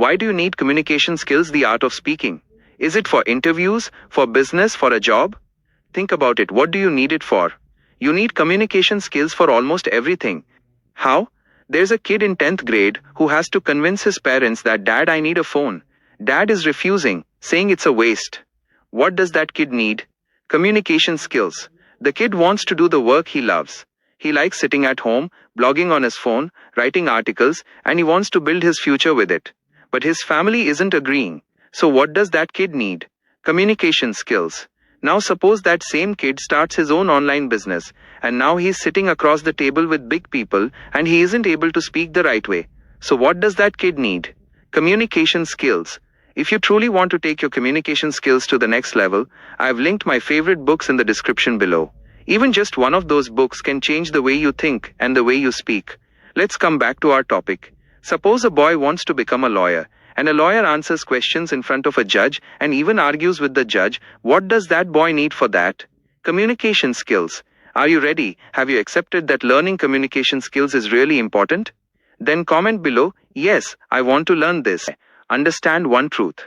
Why do you need communication skills, the art of speaking? Is it for interviews, for business, for a job? Think about it. What do you need it for? You need communication skills for almost everything. How? There's a kid in 10th grade who has to convince his parents that, Dad, I need a phone. Dad is refusing, saying it's a waste. What does that kid need? Communication skills. The kid wants to do the work he loves. He likes sitting at home, blogging on his phone, writing articles, and he wants to build his future with it. But his family isn't agreeing. So what does that kid need? Communication skills. Now suppose that same kid starts his own online business, and now he's sitting across the table with big people, and he isn't able to speak the right way. So what does that kid need? Communication skills. If you truly want to take your communication skills to the next level, I've linked my favorite books in the description below. Even just one of those books can change the way you think and the way you speak. Let's come back to our topic. Suppose a boy wants to become a lawyer, and a lawyer answers questions in front of a judge and even argues with the judge. What does that boy need for that? Communication skills. Are you ready? Have you accepted that learning communication skills is really important? Then comment below, yes, I want to learn this. Understand one truth.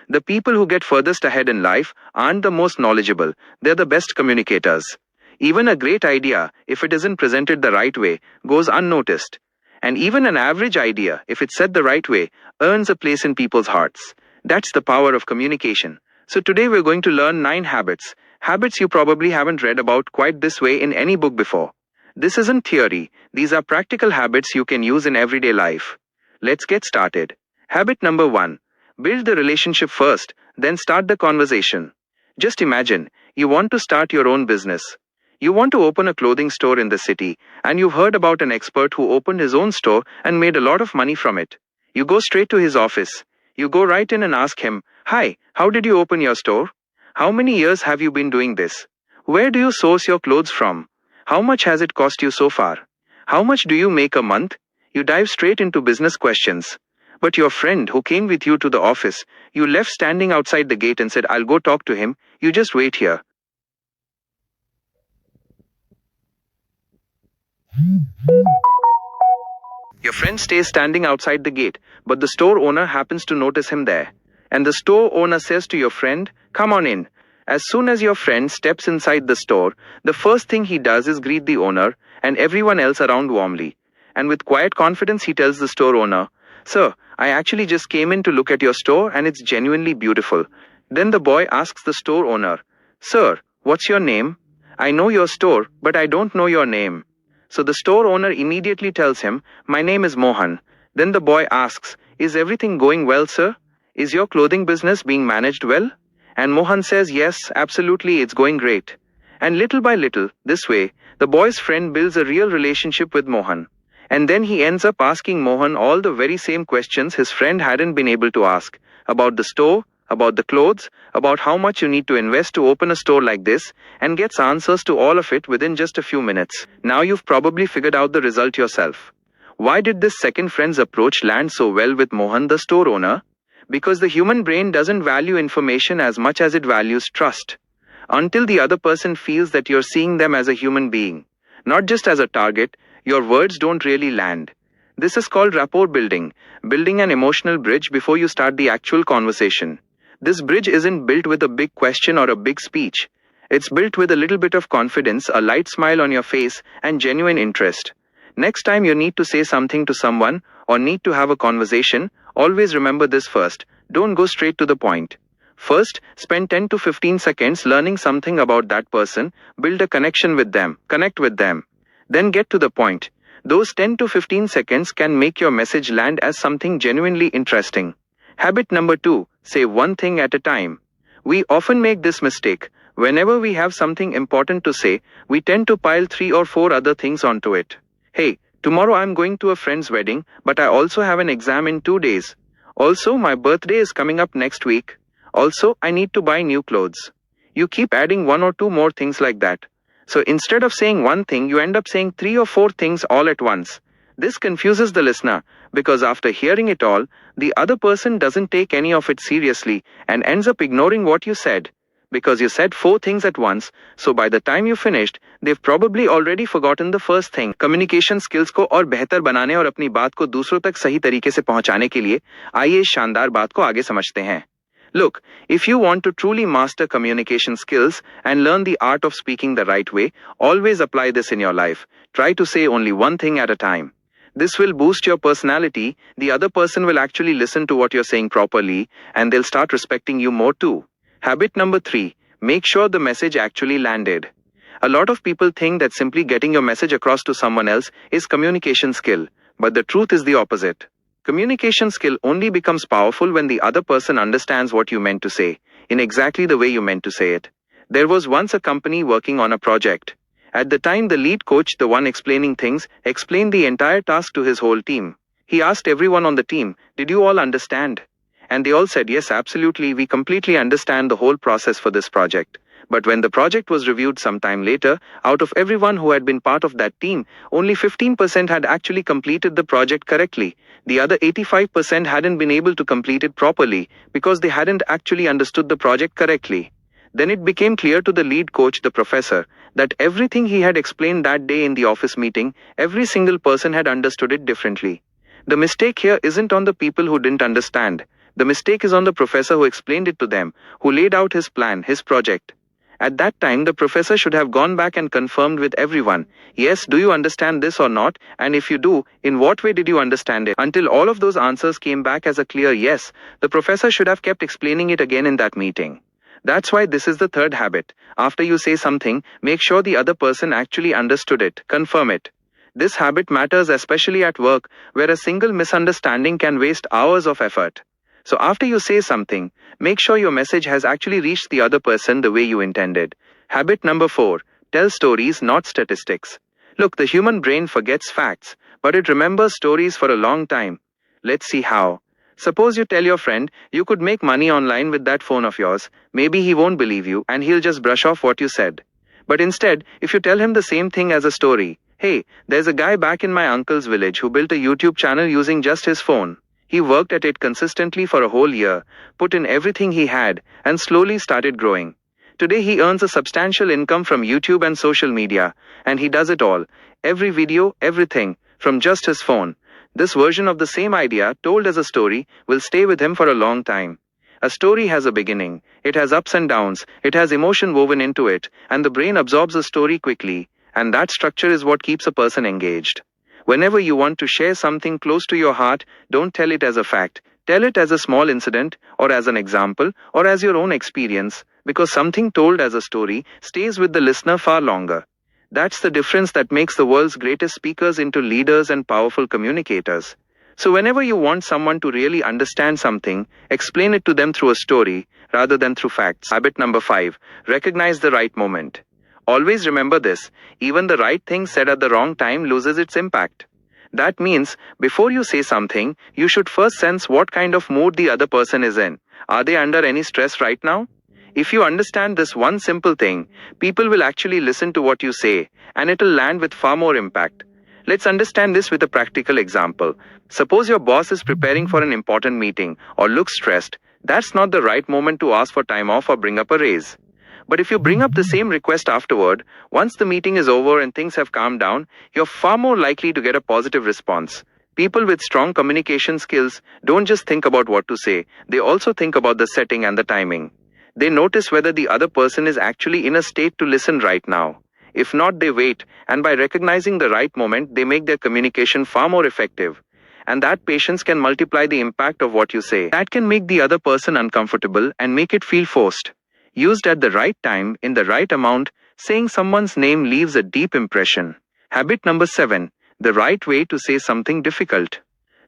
The people who get furthest ahead in life aren't the most knowledgeable, they're the best communicators. Even a great idea, if it isn't presented the right way, goes unnoticed. And even an average idea, if it's said the right way, earns a place in people's hearts. That's the power of communication. So today we're going to learn 9 habits. Habits you probably haven't read about quite this way in any book before. This isn't theory. These are practical habits you can use in everyday life. Let's get started. Habit number 1. Build the relationship first, then start the conversation. Just imagine, you want to start your own business. You want to open a clothing store in the city, and you've heard about an expert who opened his own store and made a lot of money from it. You go straight to his office. You go right in and ask him, Hi, how did you open your store? How many years have you been doing this? Where do you source your clothes from? How much has it cost you so far? How much do you make a month? You dive straight into business questions. But your friend who came with you to the office, you left standing outside the gate and said, I'll go talk to him. You just wait here. Your friend stays standing outside the gate, but the store owner happens to notice him there. And the store owner says to your friend, Come on in. As soon as your friend steps inside the store, the first thing he does is greet the owner and everyone else around warmly. And with quiet confidence he tells the store owner, Sir, I actually just came in to look at your store and it's genuinely beautiful. Then the boy asks the store owner, Sir, what's your name? I know your store, but I don't know your name. So the store owner immediately tells him, My name is Mohan. Then the boy asks, Is everything going well, sir? Is your clothing business being managed well? And Mohan says, Yes, absolutely, it's going great. And little by little, this way, the boy's friend builds a real relationship with Mohan. And then he ends up asking Mohan all the very same questions his friend hadn't been able to ask. About the store, about the clothes, about how much you need to invest to open a store like this, and gets answers to all of it within just a few minutes. Now you've probably figured out the result yourself. Why did this second friend's approach land so well with Mohan, the store owner? Because the human brain doesn't value information as much as it values trust. Until the other person feels that you're seeing them as a human being, not just as a target, your words don't really land. This is called rapport building, building an emotional bridge before you start the actual conversation. This bridge isn't built with a big question or a big speech. It's built with a little bit of confidence, a light smile on your face, and genuine interest. Next time you need to say something to someone or need to have a conversation, always remember this first. Don't go straight to the point. First, spend 10 to 15 seconds learning something about that person, build a connection with them, connect with them. Then get to the point. Those 10 to 15 seconds can make your message land as something genuinely interesting. Habit number 2, say one thing at a time. We often make this mistake. Whenever we have something important to say, we tend to pile 3 or 4 other things onto it. Hey, tomorrow I'm going to a friend's wedding, but I also have an exam in 2 days. Also, my birthday is coming up next week. Also, I need to buy new clothes. You keep adding 1 or 2 more things like that. So instead of saying one thing, you end up saying 3 or 4 things all at once. This confuses the listener, because after hearing it all, the other person doesn't take any of it seriously and ends up ignoring what you said. because you said four things at once, so by the time you finished, they've probably already forgotten the first thing. Communication skills को और बेहतर बनाने और अपनी बात को दूसरों तक सही तरीके से पहुंचाने के लिए आइए इस शानदार बात को आगे समझते हैं. Look, if you want to truly master communication skills and learn the art of speaking the right way, always apply this in your life. Try to say only one thing at a time. This will boost your personality, the other person will actually listen to what you're saying properly, and they'll start respecting you more too. Habit number 3. Make sure the message actually landed. A lot of people think that simply getting your message across to someone else is communication skill, but the truth is the opposite. Communication skill only becomes powerful when the other person understands what you meant to say, in exactly the way you meant to say it. There was once a company working on a project. At the time, the lead coach, the one explaining things, explained the entire task to his whole team. He asked everyone on the team, "Did you all understand?" And they all said, "Yes, absolutely, we completely understand the whole process for this project." But when the project was reviewed sometime later, out of everyone who had been part of that team, only 15% had actually completed the project correctly. The other 85% hadn't been able to complete it properly because they hadn't actually understood the project correctly. Then it became clear to the lead coach, the professor, that everything he had explained that day in the office meeting, every single person had understood it differently. The mistake here isn't on the people who didn't understand. The mistake is on the professor who explained it to them, who laid out his plan, his project. At that time, the professor should have gone back and confirmed with everyone, "Yes, do you understand this or not? And if you do, in what way did you understand it?" Until all of those answers came back as a clear yes, the professor should have kept explaining it again in that meeting. That's why this is the third habit. After you say something, make sure the other person actually understood it. Confirm it. This habit matters especially at work, where a single misunderstanding can waste hours of effort. So after you say something, make sure your message has actually reached the other person the way you intended. Habit number 4. Tell stories, not statistics. Look, the human brain forgets facts, but it remembers stories for a long time. Let's see how. Suppose you tell your friend you could make money online with that phone of yours. Maybe he won't believe you and he'll just brush off what you said. But instead, if you tell him the same thing as a story, "Hey, there's a guy back in my uncle's village who built a YouTube channel using just his phone. He worked at it consistently for a whole year, put in everything he had, and slowly started growing. Today he earns a substantial income from YouTube and social media, and he does it all. Every video, everything, from just his phone." This version of the same idea, told as a story, will stay with him for a long time. A story has a beginning, it has ups and downs, it has emotion woven into it, and the brain absorbs a story quickly, and that structure is what keeps a person engaged. Whenever you want to share something close to your heart, don't tell it as a fact. Tell it as a small incident, or as an example, or as your own experience, because something told as a story stays with the listener far longer. That's the difference that makes the world's greatest speakers into leaders and powerful communicators. So whenever you want someone to really understand something, explain it to them through a story, rather than through facts. Habit number 5. Recognize the right moment. Always remember this, even the right thing said at the wrong time loses its impact. That means, before you say something, you should first sense what kind of mood the other person is in. Are they under any stress right now? If you understand this one simple thing, people will actually listen to what you say, and it'll land with far more impact. Let's understand this with a practical example. Suppose your boss is preparing for an important meeting, or looks stressed. That's not the right moment to ask for time off or bring up a raise. But if you bring up the same request afterward, once the meeting is over and things have calmed down, you're far more likely to get a positive response. People with strong communication skills don't just think about what to say, they also think about the setting and the timing. They notice whether the other person is actually in a state to listen right now. If not, they wait, and by recognizing the right moment, they make their communication far more effective. And that patience can multiply the impact of what you say. That can make the other person uncomfortable and make it feel forced. Used at the right time, in the right amount, saying someone's name leaves a deep impression. Habit number 7. The right way to say something difficult.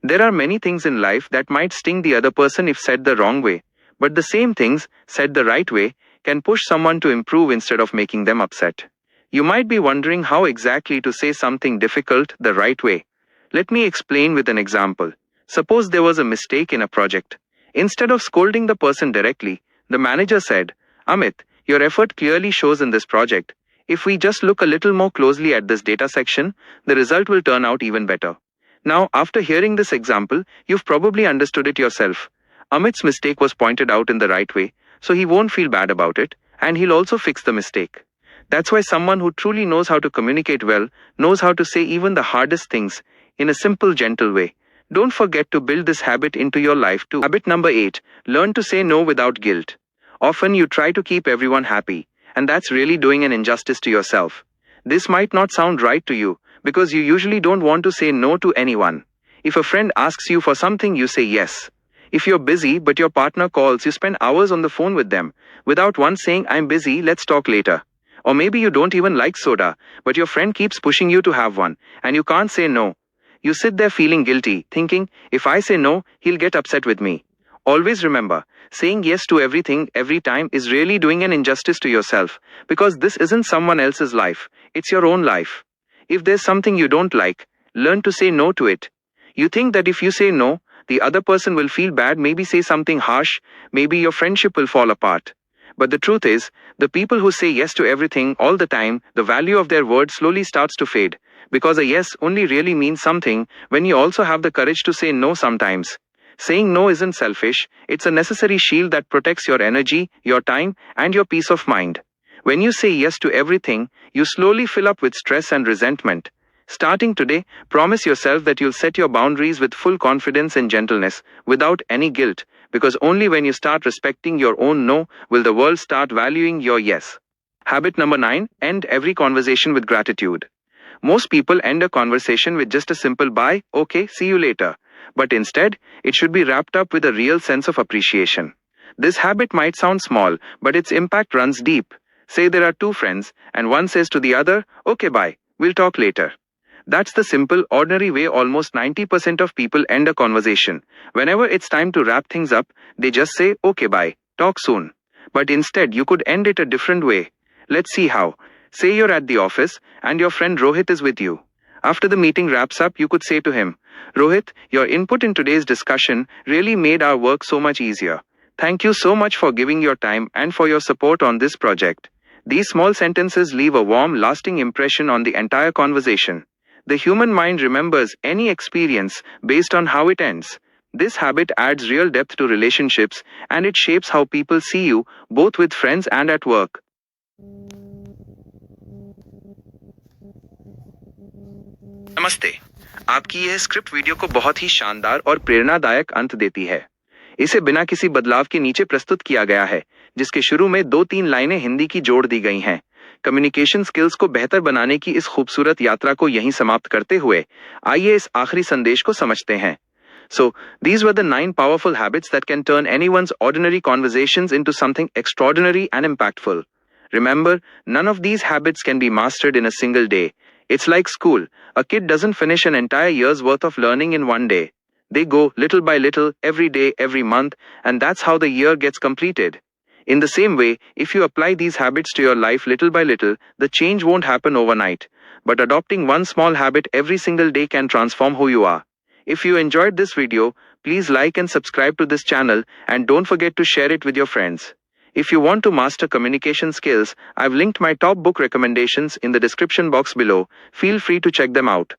There are many things in life that might sting the other person if said the wrong way. But the same things, said the right way, can push someone to improve instead of making them upset. You might be wondering how exactly to say something difficult the right way. Let me explain with an example. Suppose there was a mistake in a project. Instead of scolding the person directly, the manager said, "Amit, your effort clearly shows in this project. If we just look a little more closely at this data section, the result will turn out even better." Now, after hearing this example, you've probably understood it yourself. Amit's mistake was pointed out in the right way, so he won't feel bad about it, and he'll also fix the mistake. That's why someone who truly knows how to communicate well knows how to say even the hardest things in a simple, gentle way. Don't forget to build this habit into your life too. Habit number 8. Learn to say no without guilt. Often you try to keep everyone happy, and that's really doing an injustice to yourself. This might not sound right to you, because you usually don't want to say no to anyone. If a friend asks you for something, you say yes. If you're busy but your partner calls, you spend hours on the phone with them, without once saying, "I'm busy, let's talk later." Or maybe you don't even like soda, but your friend keeps pushing you to have one, and you can't say no. You sit there feeling guilty, thinking, if I say no, he'll get upset with me. Always remember, saying yes to everything every time is really doing an injustice to yourself, because this isn't someone else's life, it's your own life. If there's something you don't like, learn to say no to it. You think that if you say no, the other person will feel bad, maybe say something harsh, maybe your friendship will fall apart. But the truth is, the people who say yes to everything all the time, the value of their word slowly starts to fade. Because a yes only really means something when you also have the courage to say no sometimes. Saying no isn't selfish, it's a necessary shield that protects your energy, your time, and your peace of mind. When you say yes to everything, you slowly fill up with stress and resentment. Starting today, promise yourself that you'll set your boundaries with full confidence and gentleness, without any guilt, because only when you start respecting your own no will the world start valuing your yes. Habit number 9. End every conversation with gratitude. Most people end a conversation with just a simple bye, okay, see you later. But instead, it should be wrapped up with a real sense of appreciation. This habit might sound small, but its impact runs deep. Say there are two friends, and one says to the other, okay, bye, we'll talk later. That's the simple, ordinary way almost 90% of people end a conversation. Whenever it's time to wrap things up, they just say, okay, bye, talk soon. But instead, you could end it a different way. Let's see how. Say you're at the office, and your friend Rohit is with you. After the meeting wraps up, you could say to him, Rohit, your input in today's discussion really made our work so much easier. Thank you so much for giving your time and for your support on this project. These small sentences leave a warm, lasting impression on the entire conversation. The human mind remembers any experience based on how it ends. This habit adds real depth to relationships, and it shapes how people see you, both with friends and at work. नमस्ते। आपकी यह script video को बहुत ही शानदार और प्रेरणादायक अंत देती है। इसे बिना किसी बदलाव के नीचे प्रस्तुत किया गया है, जिसके शुरू में 2-3 लाइनें हिंदी की जोड़ दी गई हैं। कम्युनिकेशन स्किल्स को बेहतर बनाने की इस खूबसूरत यात्रा को यहीं समाप्त करते हुए आइए इस आखिरी संदेश को समझते हैं। So, these were the 9 powerful habits that can turn anyone's ordinary conversations into something extraordinary and impactful. Remember, none of these habits can be mastered in a single day. It's like school. A kid doesn't finish an entire year's worth of learning in one day. They go little by little, every day, every month, and that's how the year gets completed. In the same way, if you apply these habits to your life little by little, the change won't happen overnight. But adopting one small habit every single day can transform who you are. If you enjoyed this video, please like and subscribe to this channel, and don't forget to share it with your friends. If you want to master communication skills, I've linked my top book recommendations in the description box below. Feel free to check them out.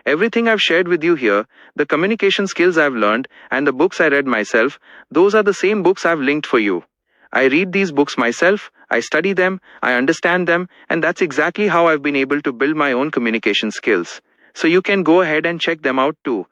Everything I've shared with you here, the communication skills I've learned, and the books I read myself, those are the same books I've linked for you. I read these books myself, I study them, I understand them, and that's exactly how I've been able to build my own communication skills. So you can go ahead and check them out too.